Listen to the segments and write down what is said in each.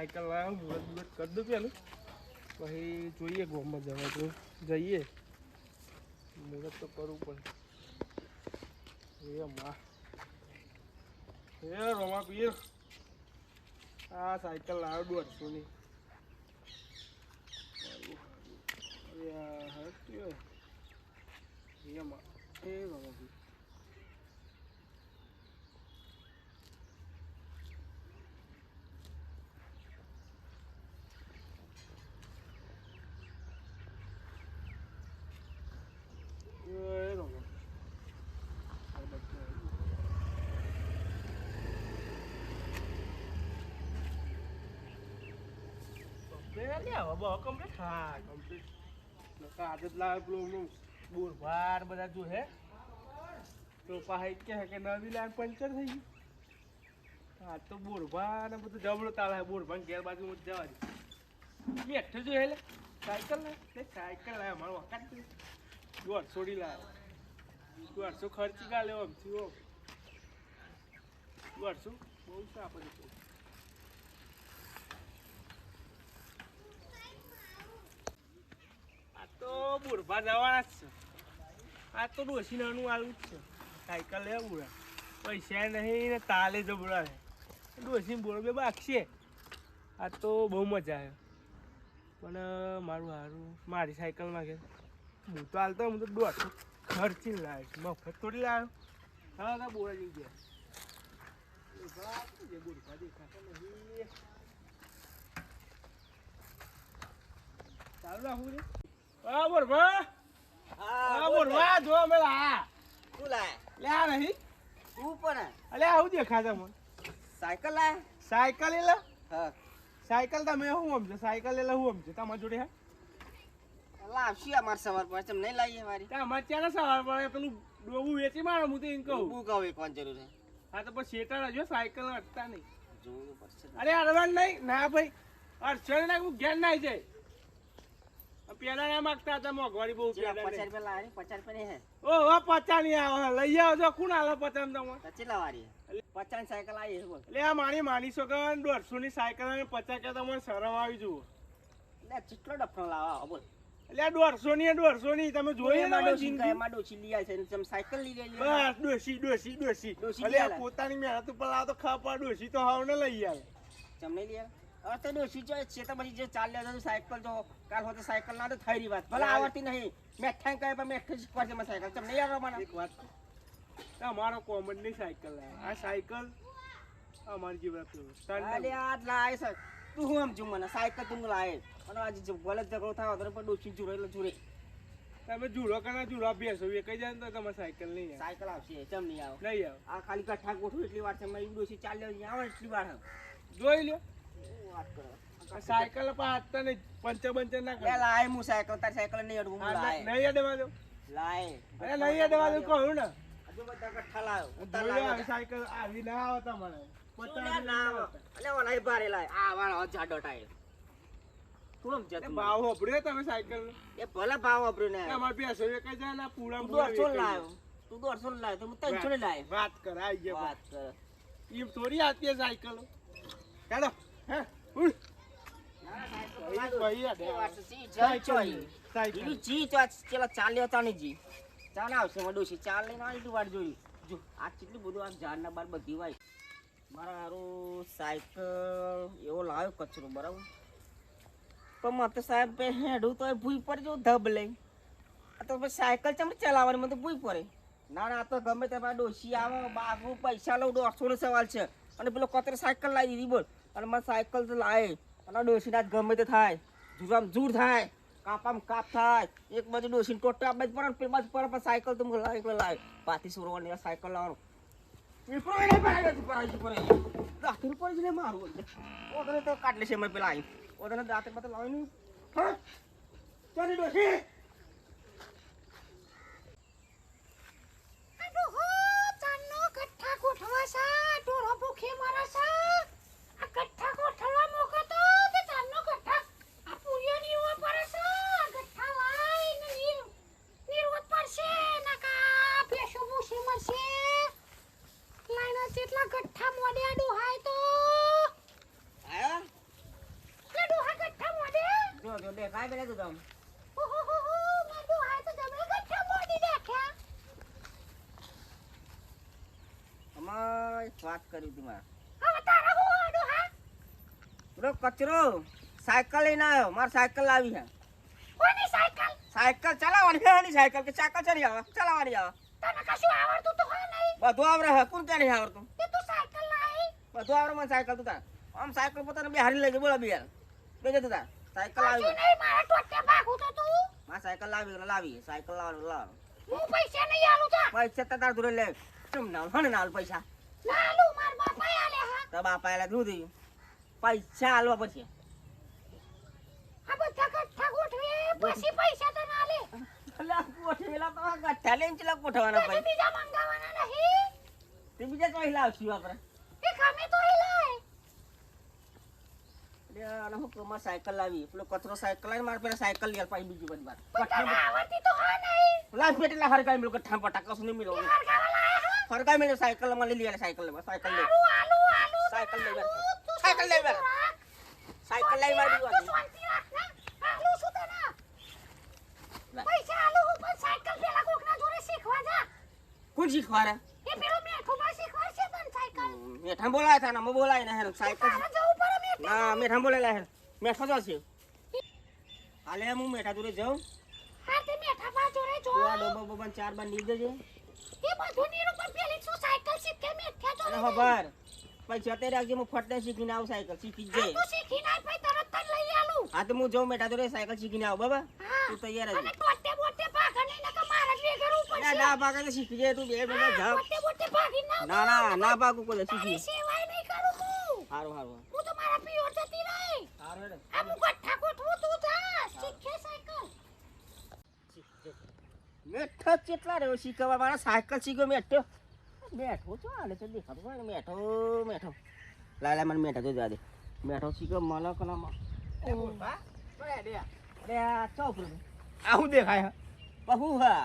Cycle લાવ્યો મુહૂર્ત મુહૂર્ત કરી દઉં પેલું પછી જોઈએ ગોમમાં જવા તો જઈએ મુહૂર્ત તો કરવું પડે એ માં એ રોમા પીર આ સાયકલ લાવ્યો 150ની એ માં એ રોમા પીર બધા જો હે તો પાહી કે નવી લાઈન પંચર થઈ ગયું હા તો બોરભા ને બધું જબડો તાળે બોરભા ઘેર બાજુ જવા દે બેઠો જો એટલે સાયકલ ને સાયકલ લાવે મારો વખત 150 લાવે 150 ખર્ચી કા લેવો થયો 150 બહુ છે આપણે તો બોરભા જવાના જ છે આ તો ડોસી નાનું આલું જ છે સાયકલ લેવું પૈસા નહીં ને તાલે જબડા છે ડોસી બોર બે બાકશે આ તો બહુ મજા આવે પણ મારું સારું મારી સાયકલમાં કે હું તો હાલતો હું તો 150 ખર્ચીને લાવ્યો મફત થોડી લાવ્યો હા ના બોરા જઈ ગયા બોરભા દેખાતો નહીં ચાલુ રાખવું છે હા બોરભા હા બોરભા જો અમે લાયા શું લાયા લે આ નહીં તું પણ અલે આવું દેખાતા મને સાયકલ લાયા સાયકલ એટલે હા સાયકલ તમે શું સમજો સાયકલ એટલે શું સમજો તમારા જોડે હે લાવશી અમાર સવાર પર ચમ નહીં લાવીએ મારી અમારે ત્યાં સવાર પડે પેલું ડોબું વેચી મારો હું તો એમ કહું હું કહું કોણ જરૂર છે હા તો પછી શેટર હજો સાયકલ અટતા નહીં જોવું પડશે અરે અડવાન નહીં ના ભાઈ અડચણ ના હું ઘેર ના જાય પેલા ના માગતા હતા મોંઘવારી બહુ 50 રૂપિયા લાવી 50 રૂપિયા હે ઓહો 50 ની આવે લઈ આવજો કોણ આલે 50 તમે કેટલા વાળી 50 ની સાયકલ આવી છે બોલ એટલે આ મારી માનીશો કે 150 ની સાયકલ અને 50 કે તમને શરમ આવી જુઓ એટલે કેટલો ડફનો લાવા બોલ એટલે આ 150 ની તમે જોઈએ ને જિંદગી માં ડોસી લઈ આવી છે તમે સાયકલ લઈ આવી બસ ડોસી એટલે આ પોતાની મહેનત ઉપર લાવ તો ખાપા ડોસી તો હાવ ને લઈ આવે ચમ નહીં લઈ હવે તો ડોસી જો છે તો પછી જે ચાલ લે સાયકલ જો કાલ હોતે સાયકલ ના તો થઈ રહી વાત ભલે આવડતી નહીં મેઠાઈ કહે પણ મેઠ શીખવા છે સાયકલ ચમ નહીં આવે મને એક વાત અમારો કોમન ની સાયકલ આ સાયકલ અમારી જીવન અરે આજ લાય સર તું હું સમજુ મને સાયકલ તું લાય અને આજે ભલે ઝઘડો થાય તો પણ ડોસી જુરે એટલે જુરે તમે જુડો કના જુડો બેસો એ કઈ જાય તો તમારે સાયકલ નહીં આવે સાયકલ આવશે ચમ નહીં આવે નહીં આવે આ ખાલી ગઠ્ઠા ગોઠવું એટલી વાર છે મેં ડોસી ચાલ લે આવે એટલી વાર જોઈ લ્યો વાત કરો સાયકલ પર હાથતા નહીં પંચર ના કરે લાય હું સાયકલ તારી સાયકલ નહીં અડવું લાય નહીં અડવા દો લાય અરે નહીં અડવા દો કહું ને હજુ બધા ગઠ્ઠા લાયો જોઈ સાયકલ આવી ના આવે તમારે અલે ઓલાય ભારે લાય આ વાળો જાડો ટાયર તું સમજે ભાવ હોભળ્યો તમે સાયકલ એ ભલે ભાવ વાપર્યો ને અમાર બેસો એ કઈ જાય ના પૂરા તું 150 લાયો તું 150 લાયો તો હું 300 લાયો વાત કર આઈ ગયા વાત કર એમ થોડી આતી સાયકલ કાઢો હે ઉડ એવો લાવ્યો કચરો બરાબર પણ મત સાહેબ હેડું તો ભૂઈ પર જો ધબ લઈ તો સાયકલ ચમ ચલાવવાની મને તો ભૂઈ પડે ના ના તો ગમે તે ડોસી આવે બાગુ પૈસા લઉં 150 નો સવાલ છે અને પેલો કચરો સાયકલ લાવી દીધી બોલ અને મારે સાયકલ તો લાવે અને ડોસીના ગમે તે થાય જુરામ જૂર થાય કાપામ કાપ થાય એક બાજુ ડોસીને ટોટા બાજુ પર પેલી બાજુ પર સાયકલ તો લાવે પાથી સુરવાની સાયકલ લાવવાનું મારું ઓદને તો કાટલે છે મેં પેલા આવી ઓદને દાંતે મત લાવી હા ચાલી ડોસી ગામ અમાય વાત કરી હતી મારે પેલો કચરો સાયકલ લઈને આવ્યો મારે સાયકલ લાવી છે સાયકલ ચલાવવાની છે એની સાયકલ કે સાયકલ ચડી આવે ચલાવવાની આવે બધું આવડે હે કોણ ક્યાં નહીં આવડતું બધું આવડે મને સાયકલ તું તાર આમ સાયકલ પોતાને બે હારી લેજે બોલો બિયાર બેજે તું તાર સાયકલ લાવી માં સાયકલ લાવી સાયકલ લાવવાનું પૈસા તો તાર ધોરે લે ચમ ના હણ ના પૈસા તો બાપા એલા દૂધ પૈસા હાલવા પછી ગોઠવેલા તો ગઠ્ઠા લઈને ચલા ગોઠવાના ભાઈ તે બીજા ચોઈ લાવશું આપણે સાયકલ લાવી પેલો કચરો સાયકલ લાવી મારે પેલા સાયકલ યાર પાઈ બીજી બધી વાત લાવ પેટલા હરગાઈ મેલો કઠા પટાકા સુને મિલો હરગાઈ મેલો સાયકલ માં લઈ લે સાયકલ લે સાયકલ લે સાયકલ લે સાયકલ લે સાયકલ લઈ મારી વાત કોણ શીખવાડે મેઠા બોલાય था ना मैं बोलाय ना है साइकिल ना मेठा बोलेला है मेठा जશે હાલે હું મેઠા જોડે જાઉં હા તે મેઠા પા જોડે જો આ ડોબો બબન ચાર બાર ની દેજે એ બધું નીર ઉપર પેલી શું સાયકલ શીખે મેઠા જોડે ખબર પૈસા તે રાખજે હું ફટને શીખીને આવું સાયકલ શીખી જે તું શીખીને આય ભાઈ તરત જ લઈ આલું હા તો હું જાઉં મેઠા જોડે સાયકલ શીખીને આવું બાબા તું તૈયાર જ અને ટોટે બોટે ભાગને ને કે મારા જ ઘર ઉપર ના ના ભાગને શીખી જે તું બે બે જા ટોટે બોટે ભાગી ના ના ના ભાગું કોઈ શીખી સેવાય નહીં કરું હું હારું હારું હું તો મારા પીઓર જતી રહી હારું હેડ આ હું ગઠ્ઠા ગોઠવું તું જા શીખે સાયકલ મેઠો કેટલા રહ્યો શીખવા મારા સાયકલ શીખો મેઠો બેઠો છો હાલે છે દેખાતો હોય ને મેઠો મેઠો લાલા મને મેઠો તો જા દે મેઠો શીખો મને કલામાં એ બોલવા અરે આ ચોપર આવું દેખાય બહુ હા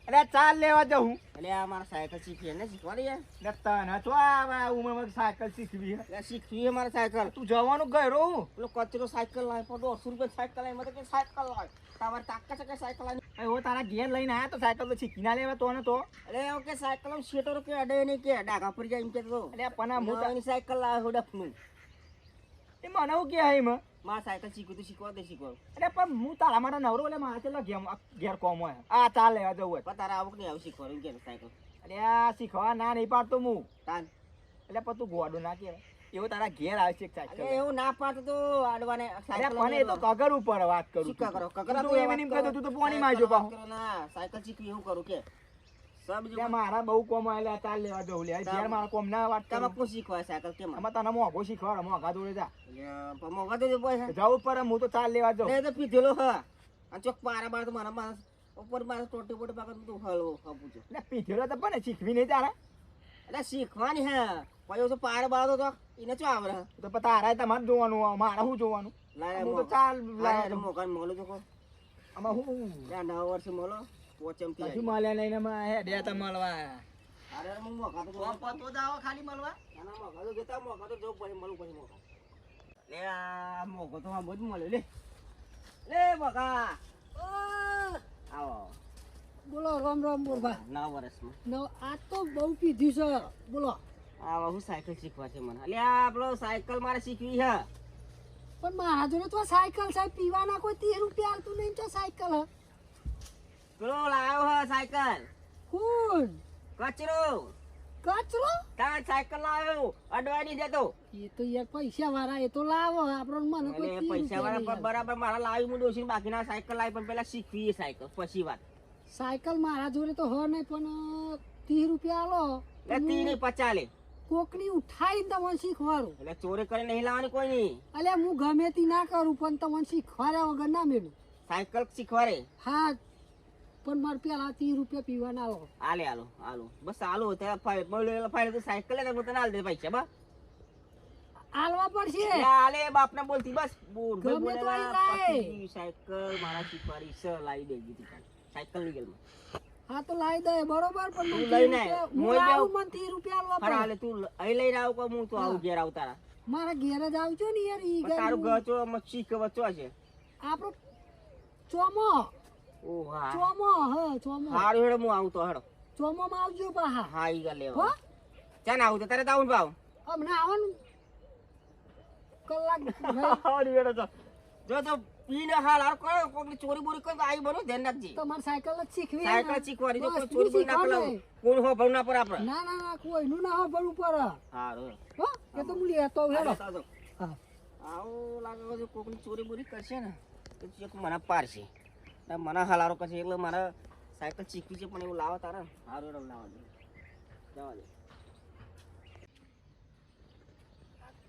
અરે ચાલ લેવા જાઉં એટલે આ મારા સાયકલ શીખી ને શીખવાડી યાર નતા ના તો આ ઉમર સાયકલ શીખવી એટલે શીખવી મારા સાયકલ તું જવાનું ગયો પેલો કચરો સાયકલ લાય પર 150 રૂપિયા સાયકલ લાય મતલબ કે સાયકલ લાય તમારે તાકા છે કે સાયકલ લાય હો તારા ઘેર લઈને આયા તો સાયકલ તો શીખી ના લેવા તો ને તો અરે ઓકે સાયકલ માં શેટરો કે અડે નહીં કે ડાઘા પર જાય એમ કે તો એટલે પણ મોટાની સાયકલ લાય હો ડફનું એ મને હું કે હે માં સાયકલ શીખું તો શીખવા દે શીખવા અરે પણ હું તારા માટે નવરો એટલે મારે ચેલો ઘેર કોમ હોય આ ચાલ લેવા જવું હોય પણ તારા આવક નહીં આવું શીખવાનું કે સાયકલ અરે આ શીખવા ના નહીં પાડતો હું તાન એટલે પણ તું ગોડું ના કે એવું તારા ઘેર આવશે સાયકલ એવું ના પાડતો તો આડવાને સાયકલ મને તો કગર ઉપર વાત કરું શીખા કરો કગર તું એમ એમ કહે તું તો પાણી માં જો પાહો ના સાયકલ શીખવી એવું કરું કે સબ જો મારા બહુ કોમ આલે ચાલ લેવા જવું લે ઘેર મારા કોમ ના વાત તમે કો શીખવા સાયકલ કેમ અમે તને મોઘો શીખવાડ મોઘા દોડે જા પણ મોઘા દોડે પૈસા જાવ પર હું તો ચાલ લેવા જાઉં એ તો પીધેલો હ આ ચોક પારા બાર તો મારા માણસ ઉપર મારા ટોટી બોટ પાકત તું હળવો ખાપું છું એટલે પીધેલો તો પણ શીખવી નહીં તારે એટલે શીખવાની હે પછી તો પાર બાર તો એને શું આવડે તો તારા તમારે જોવાનું મારે શું જોવાનું હું તો ચાલ લાય મોકા મોલો તો આમાં હું 9 વર્ષે મોલો પોચમ થી શું માલ્યા લઈને માં હે દેતા મળવા અરે હું મોકા તો પતો જાવ ખાલી મળવા ના મોકા તો જતા મોકા તો જો પછી મળું પછી મોકા લે આ મોકો તો આમ જ મળે લે મોકા આવો બોલો રામ રામ બોલવા 9 વર્ષમાં આ તો બહુ પીધું છે બોલો આ હું સાયકલ શીખવા છે મને અલ્યા આપણો સાયકલ મારે શીખવી છે પણ મારા જોડે તો સાયકલ સાહેબ પીવાના કોઈ 13 રૂપિયા આલતું નહીં તો સાયકલ હ પેલો લાવ્યો હે સાયકલ કોણ કચરો તાર સાયકલ લાવ્યો અડવાની દેતો એ તો યાર પૈસા વાળા એ તો લાવો આપણો મને કોઈ એટલે પૈસા વાળા પણ બરાબર મારા લાવી હું દોશી બાકીના સાયકલ લાવી પણ પેલા શીખવી સાયકલ પછી વાત સાયકલ મારા જોડે તો હ નહીં પણ 30 રૂપિયા આલો એટલે 30 નહીં 50 લે કોકની ઉઠાઈને તમને શીખવાડું એટલે ચોરી કરી નહીં લાવવાની કોઈ નહીં અલે હું ગમે તે ના કરું પણ તમને શીખવાડ્યા વગર ના મેલું સાયકલ શીખવાડે હા પણ મારે પેલા 30 રૂપિયા પીવાના આલો હાલો બસ હાલો ત્યાં ફાઈલ તો સાયકલ લે તો તને હાલ દે પૈસા બા આલવા પડશે હાલે બાપને બોલતી બસ બોલ ગમે તો આઈ લાય સાયકલ મારા શીખવાડી છે લાવી દેજી તી સાયકલ લીગલ માં હા તો લાવી દે બરોબર પણ તું લઈને મોય આવું મને 30 રૂપિયા આલવા પડે હાલે તું અહીં લઈને આવ કો હું તો આવું ઘેર આવ તારા મારા ઘેર જ આવજો ને યાર ઈ તારું ઘર તો મચ્છી કે વચ્ચો છે આપણો ચોમો ઓ હા ચોમો હા ચોમો હારું હેડો હું આવું તો હેડો ચોમોમાં આવજો પાહા હા ઈ ગાલે હો ચાલ આવું તો તારે તો આવું ભાવ હમણાં આવવાનું કલાક હારું હેડો તો જો તો પીને હાલ હાર કરો કોકની ચોરી બોરી કરે તો આવી બનો ધ્યાન રાખજે તમારે સાયકલ જ શીખવી સાયકલ શીખવાડી જો બસ, કોઈ ચોરી બોરી ના શીખવાડે. કરે કોણ હો ભાવ ના પર આપણે ના ના ના કોઈનું ના હોય ભરવું પડે હારું હો એ તો હું લેતો હેડો હેડો હા આવું લાગે છે કોકની ચોરી બોરી કરશે ને તો ચેક મને પારશે ને મને હલારો કરશે એટલે મારે સાયકલ શીખવી છે પણ એવું લાવો તારે હારું હેડો લાવવા દે જવા દે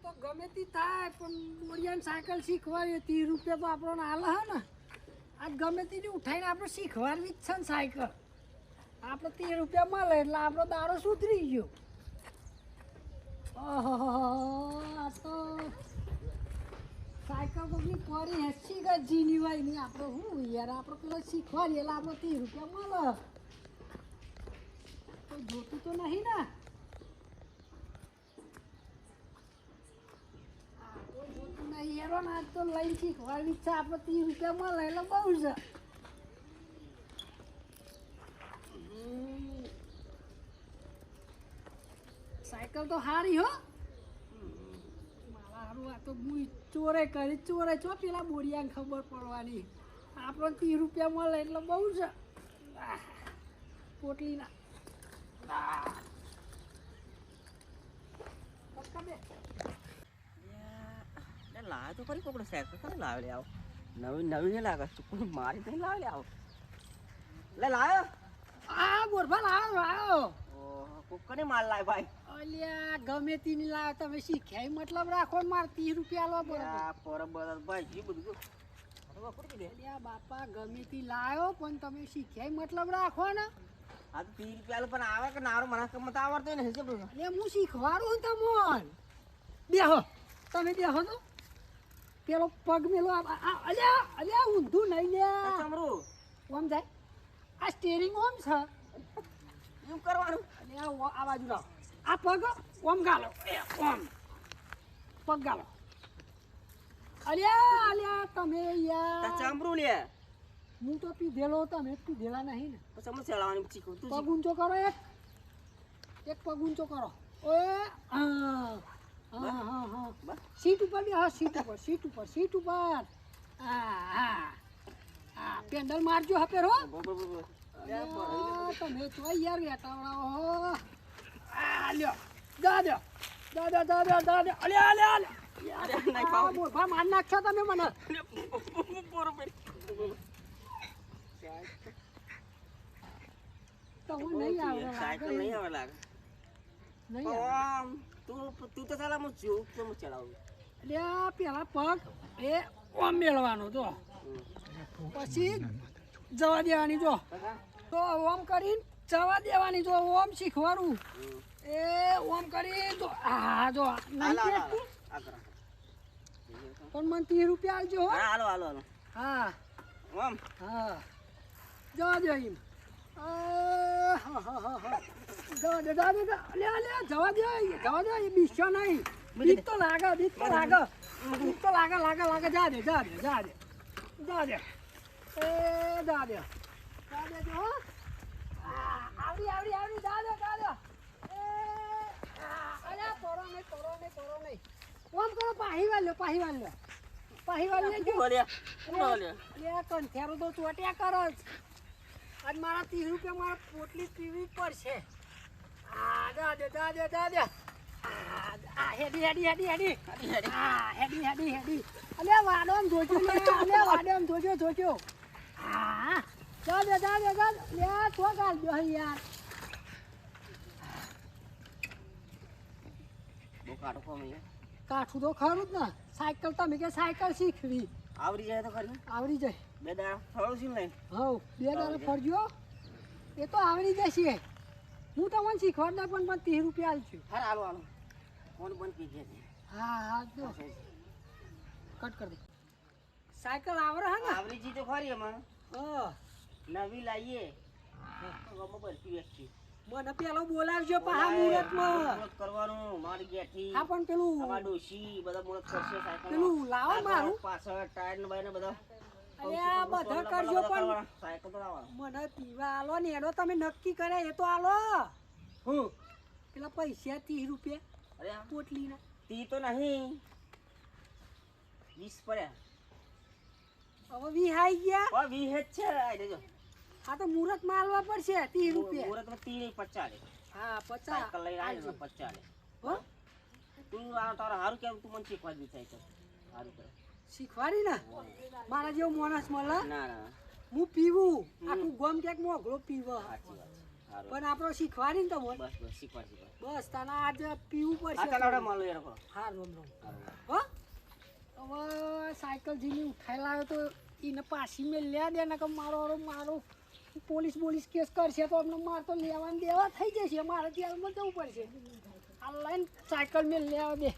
તો ગમે તે થાય પણ બોરિયાને સાયકલ શીખવાડીએ 30 રૂપિયા તો આપણને હાલ હે ને આજ ગમે તે ઉઠાઈને આપણે શીખવાડવી જ છે ને સાયકલ આપણે 30 રૂપિયા મળે એટલે આપણો દારો સુધરી ગયો ઓહો આ તો સાયકલ કોકની પડી હેસી ગઈ જીની હોય નહીં આપણે શું યાર આપણે પેલો શીખવાડીએ એટલે આપણે 30 રૂપિયા મળે કોઈ જોતું તો નહીં ને નહીં યારો ને આજ તો લઈને શીખવાડવી છે આપણે 30 રૂપિયા મળે એટલે બહુ છે સાયકલ તો સારી હો મારા હારું આ તો હું ચોરે કરી ચોરે છો પેલા બોરિયાને ખબર પડવાની આપણને 30 રૂપિયા મળે એટલે બહુ છે પોટલીના લાવે તો ખરી કોકડે સાયકલ કરે લાવે લે આવો નવી નવી નહીં લાગે કોઈ મારી નહીં લાવે લે આવો લે લાવ્યો આ બોરફા લાવો ઓહો કોકને માલ લાવે ભાઈ અલ્યા ગમે તેની લાવે તમે શીખ્યા મતલબ રાખો ને મારે 30 રૂપિયા આલવા બરાબર આ બરોબર ભાઈ જી બધું અલ્યા બાપા ગમે તે લાવ્યો પણ તમે શીખ્યા મતલબ રાખો ને આ તો 30 રૂપિયા પણ આવે કે નારો મને કમત આવડતો ને હિસાબ અલ્યા હું શીખવાડું તમોન બેહો તમે બેહો તો પેલો પગ મેલો અલ્યા અલ્યા ઊંધું નહીં લે ચમરું ઓમ જાય આ સ્ટેરિંગ ઓમ છે એમ કરવાનું અલ્યા આ બાજુ લાવો આ પગ ઓમ ગાલો ઓમ પગ ગાલો અલ્યા અલ્યા તમે યાર ચમરું લે હું તો પીધેલો તમે પીધેલા નહીં ને પછી અમે ચલાવવાની શીખું તું પગ ઊંચો કરો એક પગ ઊંચો કરો ઓએ હા હા હા હા સીટ ઉપર બે હા સીટ ઉપર હા હા હા પેન્ડલ મારજો હપે રો તમે તો યાર વેટાવડાવો આ લ્યો દાદા અલ્યા અલ્યા મોઢા માર નાખશો તમે મને તો હું નહીં આવડે સાયકલ નહીં આવે લાગે નહીં આવડે. તું તો ચાલે હું જોઉં તો હું ચલાવું અલ્યા પેલા પગ એ ઓમ મેળવાનો જો પછી જવા દેવાની જો તો ઓમ કરીને જવા દેવાની જો ઓમ શીખવાડું એ ઓમ કરી તો હા જો નહીં બેઠતું. પણ મને 30 રૂપિયા આલજો હો હાલો હાલો હાલો હા ઓમ હા જવા દે એમ જવા દે જવા દે એ બીસો નહીં બીક તો લાગે જા દે એ જા દે જો હો આવડી જા દે એ અલ્યા તોરો નહીં ઓમ કરો પાહી વાળ લ્યો કંઠેરો તો ચોટ્યા કરો જ આજ મારા 30 રૂપિયા મારા પોટલી પીવી પડશે જા દે હેડી અલે વાડોમ જોજો હા જા દે લે તો ગાલ દો યાર બહુ કાઢો કોમ કાઠું તો ખરું જ ને સાયકલ તમે કે સાયકલ શીખવી આવડી જાય તો ખરી આવડી જાય બે દાડા ફળું છું ને હવ 2 દાડા ફરજો એ તો આવડી જશે હું તમને શીખવાડતા પણ 30 રૂપિયા આલશું હાલ હાલો હાલો ફોન બંધ કરી દે હા જો કટ કરી દે સાયકલ આવડે હે ને આવડી જી તો ખરી એમાં હા નવી લાવીએ ગમો બરતી વ્યક્તિ મને પેલો બોલાવજો પાહા મુહૂર્તમાં મુહૂર્ત કરવાનું મારી ગેઠી હા પણ પેલું અમાર ડોશી બધા મુહૂર્ત કરશે સાયકલ પેલું લાવો મારું પાછળ ટાયર ને બધા અરે આ બધા કરજો પણ સાયકલ તો લાવવાનો. મને પીવા આલો ને એનો તમે નક્કી કરે એ તો આલો હું પેલા પૈસા 30 રૂપિયા અરે આ પોટલીના તી તો નહીં 20 પડ્યા. હવે વિહાઈ ગયા 20 જ છે. આઈ દેજો. આ તો મુહૂર્ત માં આલવા પડશે 30 રૂપિયા મુહૂર્તમાં 30 નહીં 50 લે. હા 50 સાયકલ લઈને આવી ને 50 લે. હો તું આ તારા હારું કેવું તું મને શીખવા દી સાયકલ હારું કરે. શીખવાડી ને મારા જેવો માણસ મળે ના ના હું પીવું આખું ગોમ ક્યાંક મોઘલો પીવો સાચી વાત છે. હારું પણ આપણો શીખવાડી ને તો મને બસ બસ શીખવા બસ તને આજે પીવું આ પડશે ચાલો મળો એ લોકો. હા રોમ રોમ હારું. હો હવે સાયકલ જીની ઉઠાઈ લાવ્યો તો એને પાછી મેં લે દે ને કે મારો પોલીસ બોલીસ કેસ કરશે તો અમને માર તો લેવાનું દેવા થઈ જશે મારે ત્યારમાં જવું પડશે આ લાઈન સાયકલ મેં લેવા દે